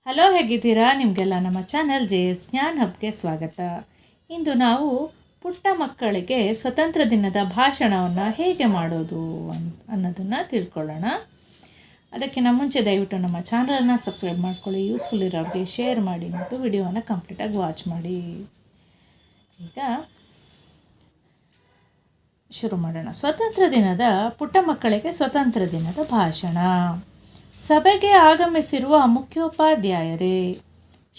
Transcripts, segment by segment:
Hello, ಹೇಗಿದ್ದೀರಾ? ನಿಮಗೆಲ್ಲ ನಮ್ಮ ಚಾನಲ್ JS ಜ್ಞಾನ್ ಹಬ್ಗೆ ಸ್ವಾಗತ. ಇಂದು ನಾವು ಪುಟ್ಟ ಮಕ್ಕಳಿಗೆ ಸ್ವತಂತ್ರ ದಿನದ ಭಾಷಣವನ್ನು ಹೇಗೆ ಮಾಡೋದು ಅನ್ನೋದನ್ನು ತಿಳ್ಕೊಳ್ಳೋಣ. ಅದಕ್ಕಿಂತ ಮುಂಚೆ ದಯವಿಟ್ಟು ನಮ್ಮ ಚಾನಲನ್ನು ಸಬ್ಸ್ಕ್ರೈಬ್ ಮಾಡ್ಕೊಳ್ಳಿ, ಯೂಸ್ಫುಲ್ ಇರೋರಿಗೆ ಶೇರ್ ಮಾಡಿ ಮತ್ತು ವಿಡಿಯೋವನ್ನು ಕಂಪ್ಲೀಟಾಗಿ ವಾಚ್ ಮಾಡಿ. ಈಗ ಶುರು ಮಾಡೋಣ. ಪುಟ್ಟ ಮಕ್ಕಳಿಗೆ ಸ್ವತಂತ್ರ ದಿನದ ಭಾಷಣ. ಸಭೆಗೆ ಆಗಮಿಸಿರುವ ಮುಖ್ಯೋಪಾಧ್ಯಾಯರೇ,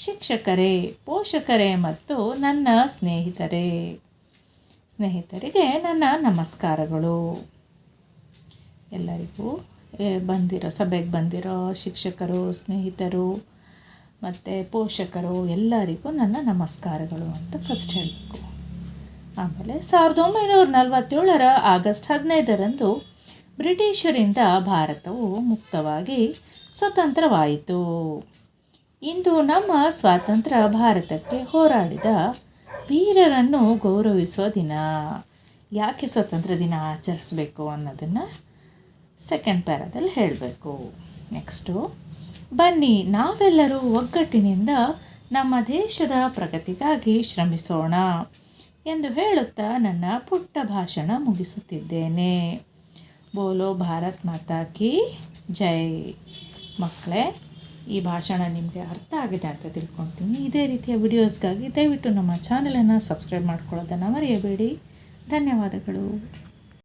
ಶಿಕ್ಷಕರೇ, ಪೋಷಕರೇ ಮತ್ತು ನನ್ನ ಸ್ನೇಹಿತರಿಗೆ ನನ್ನ ನಮಸ್ಕಾರಗಳು. ಎಲ್ಲರಿಗೂ ಸಭೆಗೆ ಬಂದಿರೋ ಶಿಕ್ಷಕರು, ಸ್ನೇಹಿತರು ಮತ್ತು ಪೋಷಕರು ಎಲ್ಲರಿಗೂ ನನ್ನ ನಮಸ್ಕಾರಗಳು ಅಂತ ಫಸ್ಟ್ ಹೇಳಬೇಕು. ಆಮೇಲೆ 1947 ಆಗಸ್ಟ್ 15 ಬ್ರಿಟಿಷರಿಂದ ಭಾರತವು ಮುಕ್ತವಾಗಿ ಸ್ವತಂತ್ರವಾಯಿತು. ಇಂದು ನಮ್ಮ ಸ್ವಾತಂತ್ರ್ಯ ಭಾರತಕ್ಕೆ ಹೋರಾಡಿದ ವೀರರನ್ನು ಗೌರವಿಸುವ ದಿನ. ಯಾಕೆ ಸ್ವತಂತ್ರ ದಿನ ಆಚರಿಸಬೇಕು ಅನ್ನೋದನ್ನು ಸೆಕೆಂಡ್ ಪ್ಯಾರಾದಲ್ಲಿ ಹೇಳಬೇಕು. ನೆಕ್ಸ್ಟು, ಬನ್ನಿ ನಾವೆಲ್ಲರೂ ಒಗ್ಗಟ್ಟಿನಿಂದ ನಮ್ಮ ದೇಶದ ಪ್ರಗತಿಗಾಗಿ ಶ್ರಮಿಸೋಣ ಎಂದು ಹೇಳುತ್ತಾ ನನ್ನ ಪುಟ್ಟ ಭಾಷಣ ಮುಗಿಸುತ್ತಿದ್ದೇನೆ. ಬೋಲೋ ಭಾರತ್ ಮಾತಾ ಕಿ ಜೈ. ಮಕ್ಕಳೇ, ಈ ಭಾಷಣ ನಿಮಗೆ ಅರ್ಥ ಆಗಿದೆ ಅಂತ ತಿಳ್ಕೊತೀನಿ. ಇದೇ ರೀತಿಯ ವಿಡಿಯೋಸ್ಗಾಗಿ ದಯವಿಟ್ಟು ನಮ್ಮ ಚಾನಲನ್ನು ಸಬ್ಸ್ಕ್ರೈಬ್ ಮಾಡ್ಕೊಳ್ಳೋದನ್ನು ಮರೆಯಬೇಡಿ. ಧನ್ಯವಾದಗಳು.